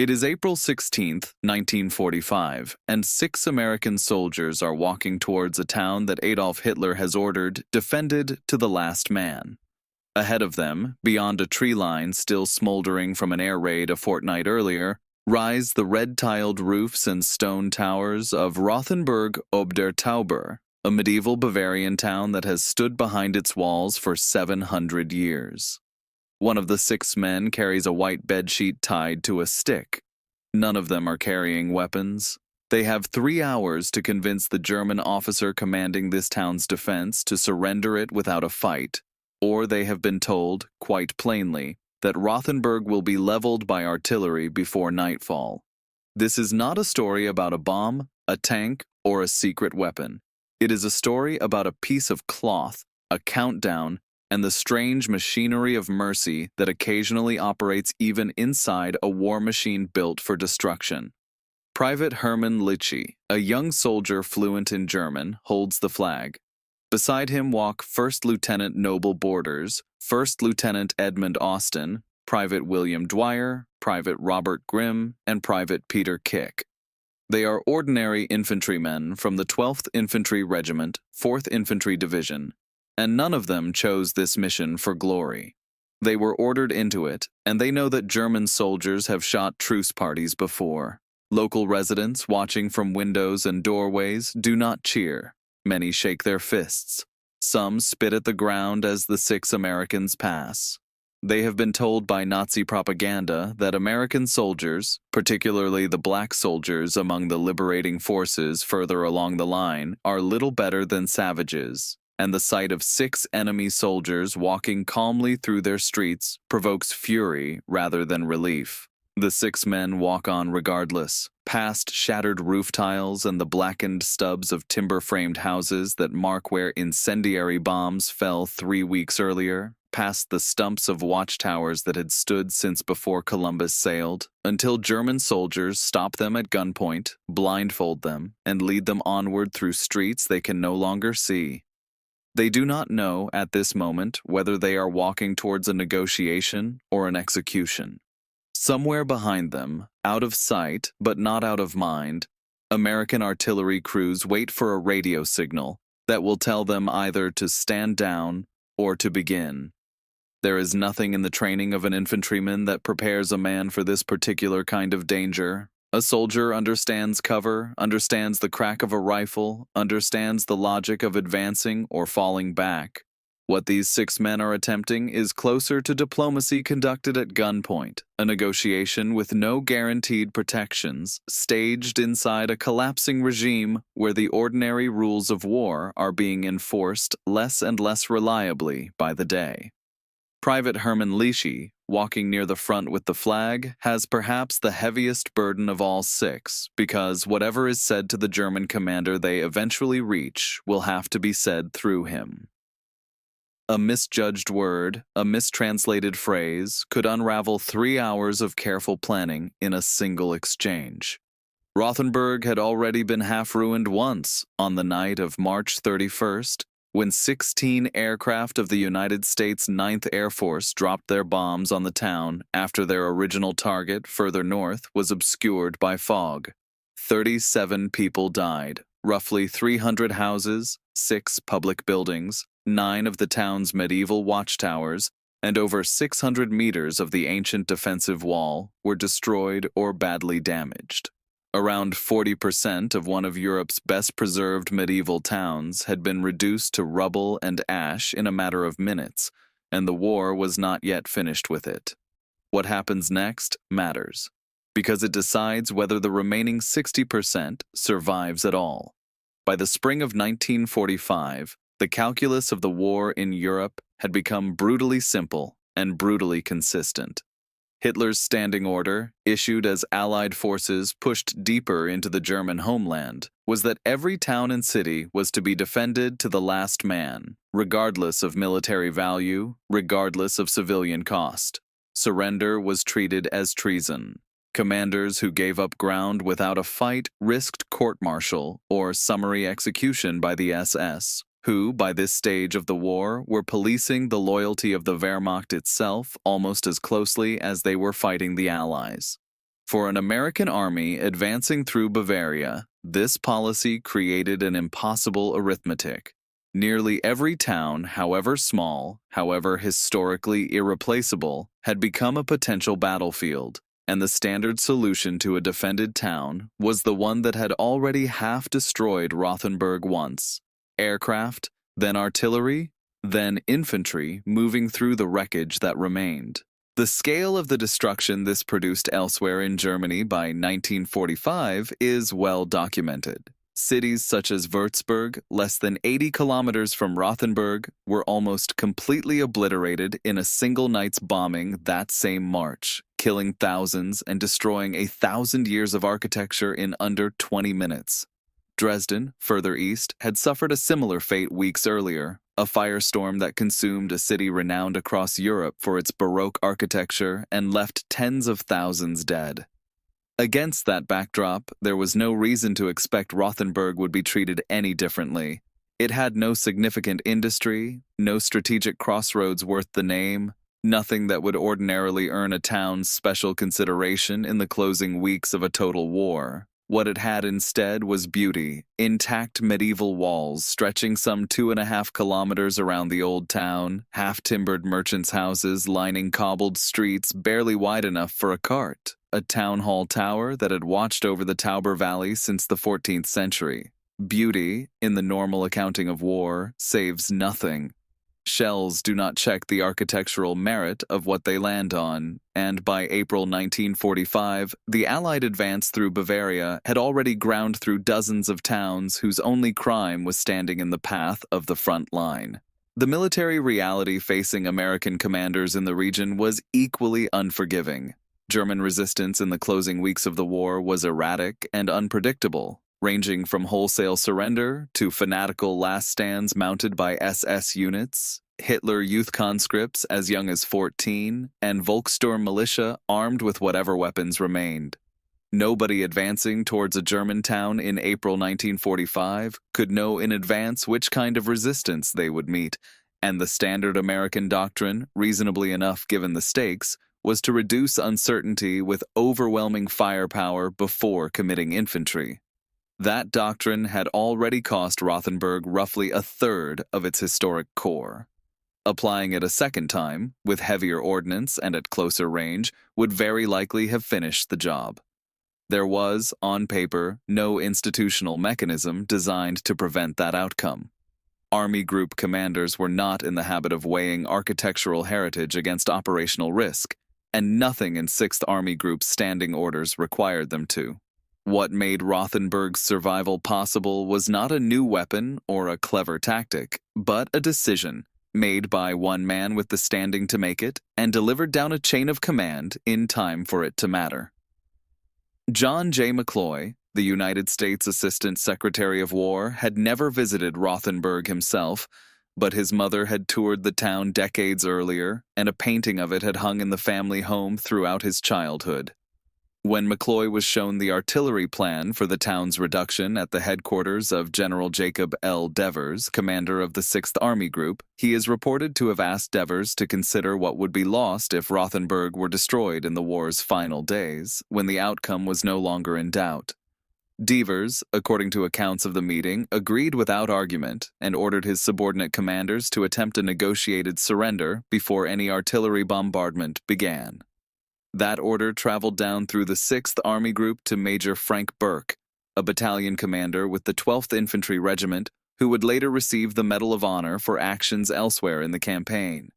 It is April 16th, 1945, and 6 American soldiers are walking towards a town that Adolf Hitler has ordered defended to the last man. Ahead of them, beyond a tree line still smoldering from an air raid a fortnight earlier, rise the red-tiled roofs and stone towers of Rothenburg ob der Tauber, a medieval Bavarian town that has stood behind its walls for 700 years. One of the 6 men carries a white bedsheet tied to a stick. None of them are carrying weapons. They have 3 hours to convince the German officer commanding this town's defense to surrender it without a fight, or they have been told, quite plainly, that Rothenburg will be leveled by artillery before nightfall. This is not a story about a bomb, a tank, or a secret weapon. It is a story about a piece of cloth, a countdown, and the strange machinery of mercy that occasionally operates even inside a war machine built for destruction. Private Hermann Litchi, a young soldier fluent in German, holds the flag. Beside him walk First Lieutenant Noble Borders, First Lieutenant Edmund Austin, Private William Dwyer, Private Robert Grimm, and Private Peter Kick. They are ordinary infantrymen from the 12th Infantry Regiment, 4th Infantry Division, and none of them chose this mission for glory. They were ordered into it, and they know that German soldiers have shot truce parties before. Local residents watching from windows and doorways do not cheer. Many shake their fists. Some spit at the ground as the 6 Americans pass. They have been told by Nazi propaganda that American soldiers, particularly the black soldiers among the liberating forces further along the line, are little better than savages, and the sight of 6 enemy soldiers walking calmly through their streets provokes fury rather than relief. The 6 men walk on regardless, past shattered roof tiles and the blackened stubs of timber-framed houses that mark where incendiary bombs fell 3 weeks earlier, past the stumps of watchtowers that had stood since before Columbus sailed, until German soldiers stop them at gunpoint, blindfold them, and lead them onward through streets they can no longer see. They do not know at this moment whether they are walking towards a negotiation or an execution. Somewhere behind them, out of sight but not out of mind, American artillery crews wait for a radio signal that will tell them either to stand down or to begin. There is nothing in the training of an infantryman that prepares a man for this particular kind of danger. A soldier understands cover, understands the crack of a rifle, understands the logic of advancing or falling back. What these 6 men are attempting is closer to diplomacy conducted at gunpoint, a negotiation with no guaranteed protections, staged inside a collapsing regime where the ordinary rules of war are being enforced less and less reliably by the day. Private Hermann Litchi, walking near the front with the flag, has perhaps the heaviest burden of all 6, because whatever is said to the German commander they eventually reach will have to be said through him. A misjudged word, a mistranslated phrase, could unravel 3 hours of careful planning in a single exchange. Rothenburg had already been half ruined once, on the night of March 31st, when 16 aircraft of the United States 9th Air Force dropped their bombs on the town after their original target, further north, was obscured by fog. 37 people died, roughly 300 houses, 6 public buildings, 9 of the town's medieval watchtowers, and over 600 meters of the ancient defensive wall were destroyed or badly damaged. Around 40% of one of Europe's best-preserved medieval towns had been reduced to rubble and ash in a matter of minutes, and the war was not yet finished with it. What happens next matters, because it decides whether the remaining 60% survives at all. By the spring of 1945, the calculus of the war in Europe had become brutally simple and brutally consistent. Hitler's standing order, issued as Allied forces pushed deeper into the German homeland, was that every town and city was to be defended to the last man, regardless of military value, regardless of civilian cost. Surrender was treated as treason. Commanders who gave up ground without a fight risked court-martial or summary execution by the SS, who, by this stage of the war, were policing the loyalty of the Wehrmacht itself almost as closely as they were fighting the Allies. For an American army advancing through Bavaria, this policy created an impossible arithmetic. Nearly every town, however small, however historically irreplaceable, had become a potential battlefield, and the standard solution to a defended town was the one that had already half destroyed Rothenburg once: aircraft, then artillery, then infantry moving through the wreckage that remained. The scale of the destruction this produced elsewhere in Germany by 1945 is well documented. Cities such as Würzburg, less than 80 kilometers from Rothenburg, were almost completely obliterated in a single night's bombing that same March, killing thousands and destroying 1,000 years of architecture in under 20 minutes. Dresden, further east, had suffered a similar fate weeks earlier, a firestorm that consumed a city renowned across Europe for its Baroque architecture and left tens of thousands dead. Against that backdrop, there was no reason to expect Rothenburg would be treated any differently. It had no significant industry, no strategic crossroads worth the name, nothing that would ordinarily earn a town's special consideration in the closing weeks of a total war. What it had instead was beauty, intact medieval walls stretching some 2.5 kilometers around the old town, half-timbered merchants' houses lining cobbled streets barely wide enough for a cart, a town hall tower that had watched over the Tauber Valley since the 14th century. Beauty, in the normal accounting of war, saves nothing. Shells do not check the architectural merit of what they land on, and by April 1945, the Allied advance through Bavaria had already ground through dozens of towns whose only crime was standing in the path of the front line. The military reality facing American commanders in the region was equally unforgiving. German resistance in the closing weeks of the war was erratic and unpredictable, ranging from wholesale surrender to fanatical last stands mounted by SS units, Hitler youth conscripts as young as 14, and Volkssturm militia armed with whatever weapons remained. Nobody advancing towards a German town in April 1945 could know in advance which kind of resistance they would meet, and the standard American doctrine, reasonably enough given the stakes, was to reduce uncertainty with overwhelming firepower before committing infantry. That doctrine had already cost Rothenburg roughly a third of its historic core. Applying it a second time, with heavier ordnance and at closer range, would very likely have finished the job. There was, on paper, no institutional mechanism designed to prevent that outcome. Army group commanders were not in the habit of weighing architectural heritage against operational risk, and nothing in 6th Army Group's standing orders required them to. What made Rothenburg's survival possible was not a new weapon or a clever tactic, but a decision made by one man with the standing to make it and delivered down a chain of command in time for it to matter. John J. McCloy, the United States Assistant Secretary of War, had never visited Rothenburg himself, but his mother had toured the town decades earlier, and a painting of it had hung in the family home throughout his childhood. When McCloy was shown the artillery plan for the town's reduction at the headquarters of General Jacob L. Devers, commander of the 6th Army Group, he is reported to have asked Devers to consider what would be lost if Rothenburg were destroyed in the war's final days, when the outcome was no longer in doubt. Devers, according to accounts of the meeting, agreed without argument and ordered his subordinate commanders to attempt a negotiated surrender before any artillery bombardment began. That order traveled down through the 6th Army Group to Major Frank Burke, a battalion commander with the 12th Infantry Regiment, who would later receive the Medal of Honor for actions elsewhere in the campaign.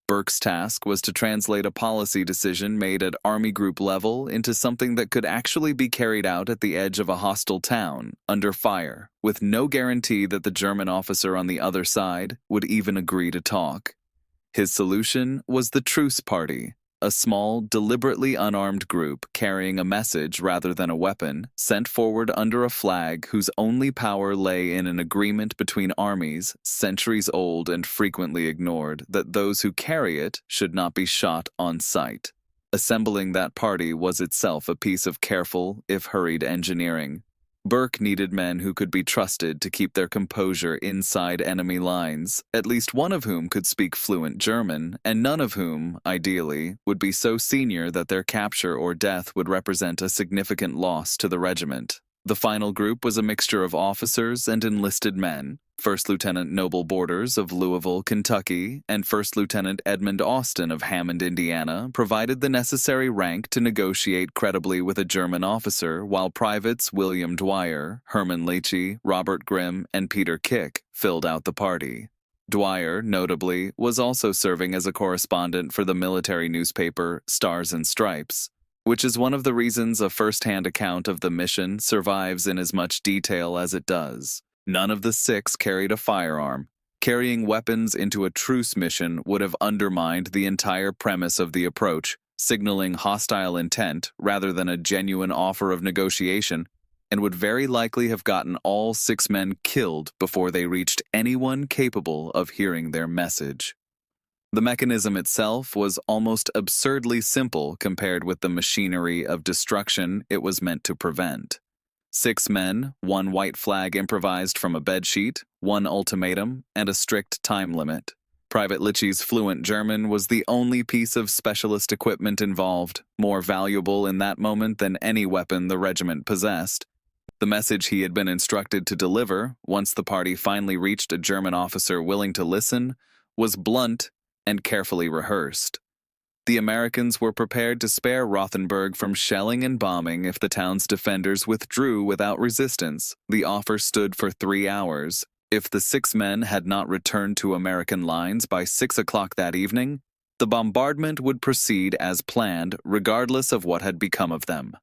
Burke's task was to translate a policy decision made at Army Group level into something that could actually be carried out at the edge of a hostile town, under fire, with no guarantee that the German officer on the other side would even agree to talk. His solution was the Truce Party, a small, deliberately unarmed group carrying a message rather than a weapon, sent forward under a flag whose only power lay in an agreement between armies, centuries old and frequently ignored, that those who carry it should not be shot on sight. Assembling that party was itself a piece of careful, if hurried, engineering. Burke needed men who could be trusted to keep their composure inside enemy lines, at least one of whom could speak fluent German, and none of whom, ideally, would be so senior that their capture or death would represent a significant loss to the regiment. The final group was a mixture of officers and enlisted men. First Lieutenant Noble Borders of Louisville, Kentucky, and First Lieutenant Edmund Austin of Hammond, Indiana, provided the necessary rank to negotiate credibly with a German officer, while privates William Dwyer, Herman Leachy, Robert Grimm, and Peter Kick filled out the party. Dwyer, notably, was also serving as a correspondent for the military newspaper Stars and Stripes, which is one of the reasons a first-hand account of the mission survives in as much detail as it does. None of the 6 carried a firearm. Carrying weapons into a truce mission would have undermined the entire premise of the approach, signaling hostile intent rather than a genuine offer of negotiation, and would very likely have gotten all 6 men killed before they reached anyone capable of hearing their message. The mechanism itself was almost absurdly simple compared with the machinery of destruction it was meant to prevent. 6 men, 1 white flag improvised from a bedsheet, 1 ultimatum, and a strict time limit. Private Leachy's fluent German was the only piece of specialist equipment involved, more valuable in that moment than any weapon the regiment possessed. The message he had been instructed to deliver, once the party finally reached a German officer willing to listen, was blunt and carefully rehearsed. The Americans were prepared to spare Rothenburg from shelling and bombing if the town's defenders withdrew without resistance. The offer stood for 3 hours. If the 6 men had not returned to American lines by 6 o'clock that evening, the bombardment would proceed as planned, regardless of what had become of them.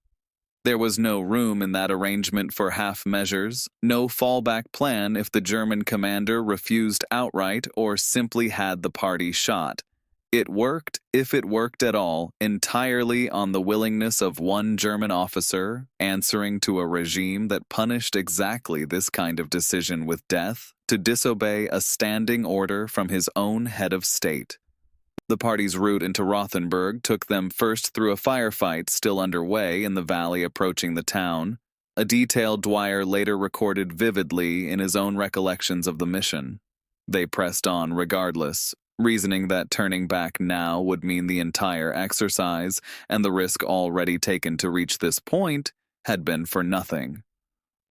There was no room in that arrangement for half measures, no fallback plan if the German commander refused outright or simply had the party shot. It worked, if it worked at all, entirely on the willingness of one German officer, answering to a regime that punished exactly this kind of decision with death, to disobey a standing order from his own head of state. The party's route into Rothenburg took them first through a firefight still underway in the valley approaching the town, a detail Dwyer later recorded vividly in his own recollections of the mission. They pressed on regardless, reasoning that turning back now would mean the entire exercise and the risk already taken to reach this point had been for nothing.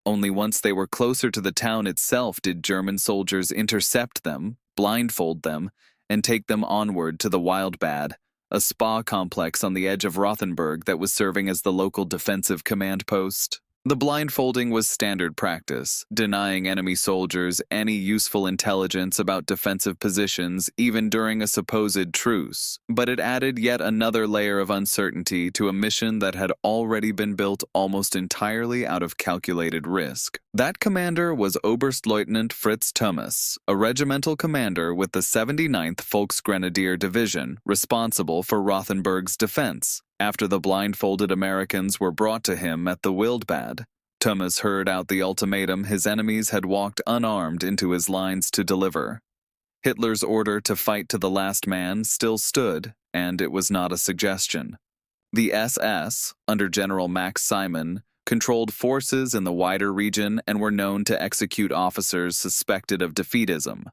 Only once they were closer to the town itself did German soldiers intercept them, blindfold them, and take them onward to the Wildbad, a spa complex on the edge of Rothenburg that was serving as the local defensive command post. The blindfolding was standard practice, denying enemy soldiers any useful intelligence about defensive positions even during a supposed truce, but it added yet another layer of uncertainty to a mission that had already been built almost entirely out of calculated risk. That commander was Oberstleutnant Fritz Thomas, a regimental commander with the 79th Volksgrenadier Division, responsible for Rothenburg's defense. After the blindfolded Americans were brought to him at the Wildbad, Thomas heard out the ultimatum his enemies had walked unarmed into his lines to deliver. Hitler's order to fight to the last man still stood, and it was not a suggestion. The SS, under General Max Simon, controlled forces in the wider region and were known to execute officers suspected of defeatism,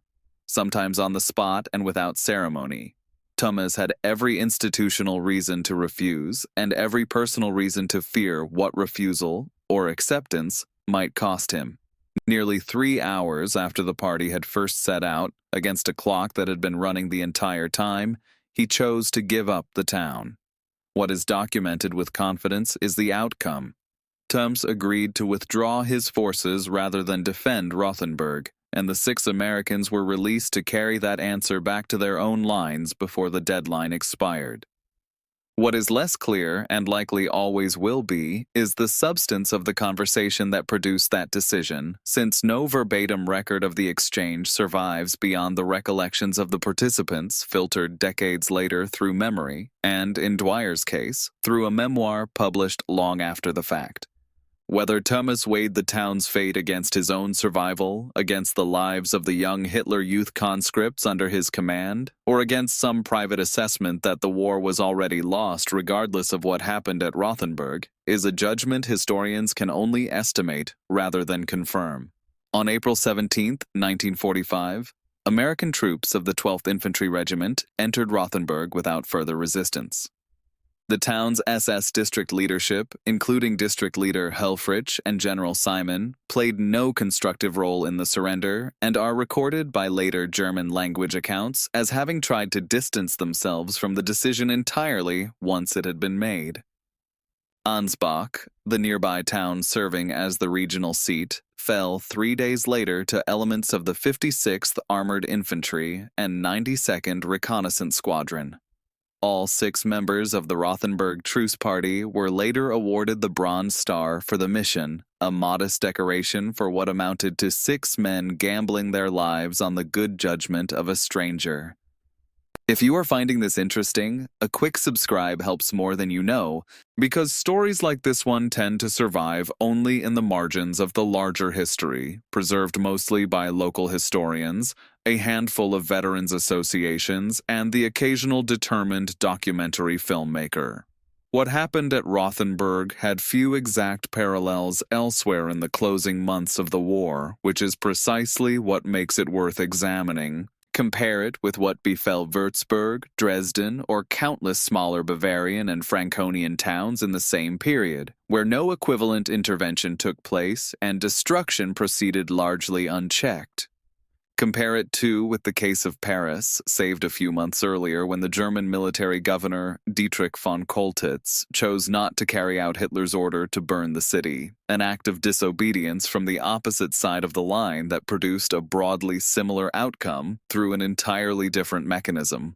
sometimes on the spot and without ceremony. Thomas had every institutional reason to refuse and every personal reason to fear what refusal, or acceptance, might cost him. Nearly 3 hours after the party had first set out, against a clock that had been running the entire time, he chose to give up the town. What is documented with confidence is the outcome. Thomas agreed to withdraw his forces rather than defend Rothenburg, and the 6 Americans were released to carry that answer back to their own lines before the deadline expired. What is less clear, and likely always will be, is the substance of the conversation that produced that decision, since no verbatim record of the exchange survives beyond the recollections of the participants filtered decades later through memory, and, in Dwyer's case, through a memoir published long after the fact. Whether Thomas weighed the town's fate against his own survival, against the lives of the young Hitler youth conscripts under his command, or against some private assessment that the war was already lost regardless of what happened at Rothenburg, is a judgment historians can only estimate rather than confirm. On April 17, 1945, American troops of the 12th Infantry Regiment entered Rothenburg without further resistance. The town's SS district leadership, including district leader Helfrich and General Simon, played no constructive role in the surrender and are recorded by later German-language accounts as having tried to distance themselves from the decision entirely once it had been made. Ansbach, the nearby town serving as the regional seat, fell 3 days later to elements of the 56th Armored Infantry and 92nd Reconnaissance Squadron. All 6 members of the Rothenburg Truce Party were later awarded the Bronze Star for the mission, a modest decoration for what amounted to 6 men gambling their lives on the good judgment of a stranger. If you are finding this interesting, a quick subscribe helps more than you know, because stories like this one tend to survive only in the margins of the larger history, preserved mostly by local historians, a handful of veterans associations, and the occasional determined documentary filmmaker. What happened at Rothenburg had few exact parallels elsewhere in the closing months of the war, which is precisely what makes it worth examining. Compare it with what befell Würzburg, Dresden, or countless smaller Bavarian and Franconian towns in the same period, where no equivalent intervention took place and destruction proceeded largely unchecked. Compare it, too, with the case of Paris, saved a few months earlier when the German military governor, Dietrich von Choltitz, chose not to carry out Hitler's order to burn the city, an act of disobedience from the opposite side of the line that produced a broadly similar outcome through an entirely different mechanism.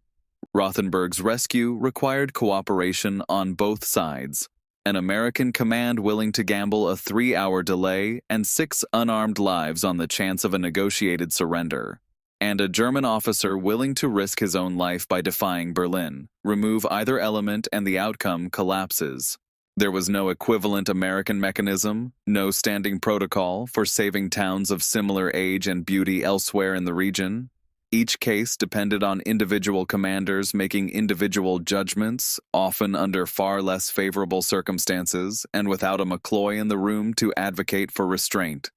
Rothenburg's rescue required cooperation on both sides. An American command willing to gamble a 3-hour delay and 6 unarmed lives on the chance of a negotiated surrender, and a German officer willing to risk his own life by defying Berlin. Remove either element and the outcome collapses. There was no equivalent American mechanism, no standing protocol for saving towns of similar age and beauty elsewhere in the region. Each case depended on individual commanders making individual judgments, often under far less favorable circumstances, and without a McCloy in the room to advocate for restraint.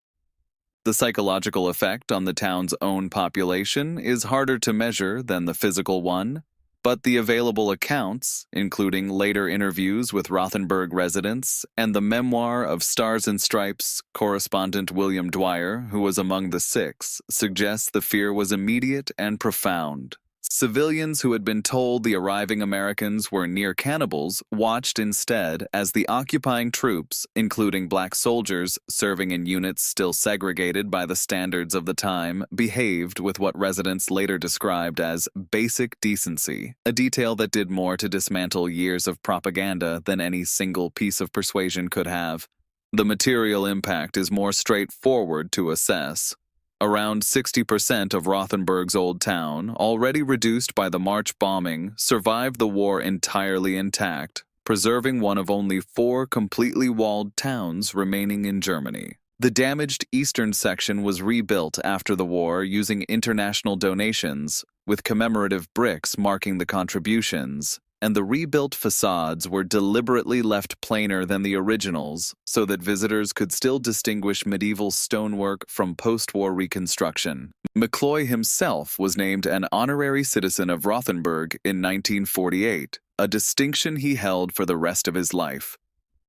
The psychological effect on the town's own population is harder to measure than the physical one, but the available accounts, including later interviews with Rothenburg residents and the memoir of Stars and Stripes correspondent William Dwyer, who was among the 6, suggests the fear was immediate and profound. Civilians who had been told the arriving Americans were near cannibals watched instead as the occupying troops, including black soldiers serving in units still segregated by the standards of the time, behaved with what residents later described as basic decency, a detail that did more to dismantle years of propaganda than any single piece of persuasion could have. The material impact is more straightforward to assess. Around 60% of Rothenburg's old town, already reduced by the March bombing, survived the war entirely intact, preserving one of only 4 completely walled towns remaining in Germany. The damaged eastern section was rebuilt after the war using international donations, with commemorative bricks marking the contributions, and the rebuilt facades were deliberately left plainer than the originals so that visitors could still distinguish medieval stonework from post-war reconstruction. McCloy himself was named an honorary citizen of Rothenburg in 1948, a distinction he held for the rest of his life.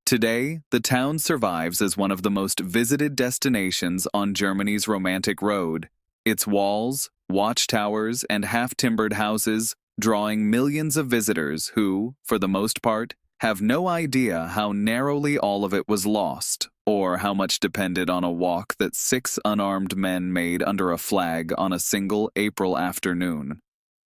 Today, the town survives as one of the most visited destinations on Germany's Romantic Road. Its walls, watchtowers, and half-timbered houses drawing millions of visitors who, for the most part, have no idea how narrowly all of it was lost, or how much depended on a walk that 6 unarmed men made under a flag on a single April afternoon.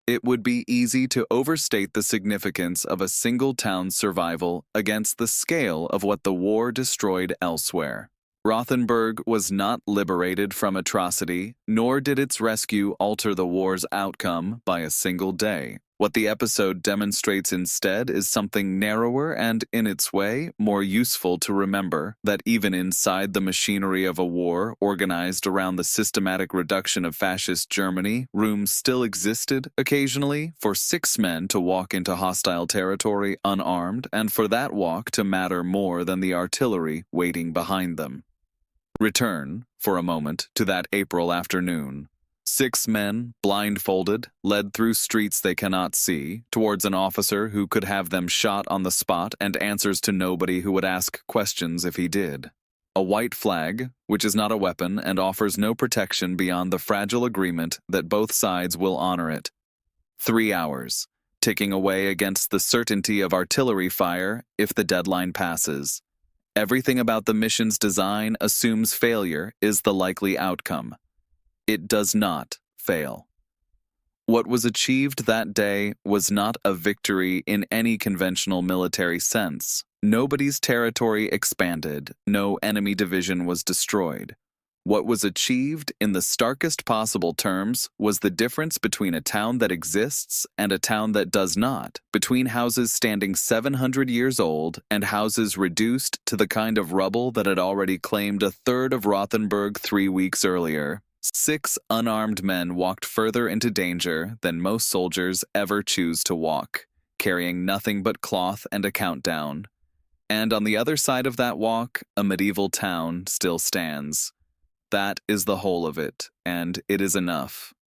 It would be easy to overstate the significance of a single town's survival against the scale of what the war destroyed elsewhere. Rothenburg was not liberated from atrocity, nor did its rescue alter the war's outcome by a single day. What the episode demonstrates instead is something narrower and, in its way, more useful to remember, that even inside the machinery of a war organized around the systematic reduction of fascist Germany, room still existed, occasionally, for 6 men to walk into hostile territory unarmed, and for that walk to matter more than the artillery waiting behind them. Return, for a moment, to that April afternoon. 6 men, blindfolded, led through streets they cannot see, towards an officer who could have them shot on the spot and answers to nobody who would ask questions if he did. A white flag, which is not a weapon and offers no protection beyond the fragile agreement that both sides will honor it. 3 hours, ticking away against the certainty of artillery fire if the deadline passes. Everything about the mission's design assumes failure is the likely outcome. It does not fail. What was achieved that day was not a victory in any conventional military sense. Nobody's territory expanded, no enemy division was destroyed. What was achieved in the starkest possible terms was the difference between a town that exists and a town that does not, between houses standing 700 years old and houses reduced to the kind of rubble that had already claimed a third of Rothenburg 3 weeks earlier. 6 unarmed men walked further into danger than most soldiers ever choose to walk, carrying nothing but cloth and a countdown. And on the other side of that walk, a medieval town still stands. That is the whole of it, and it is enough.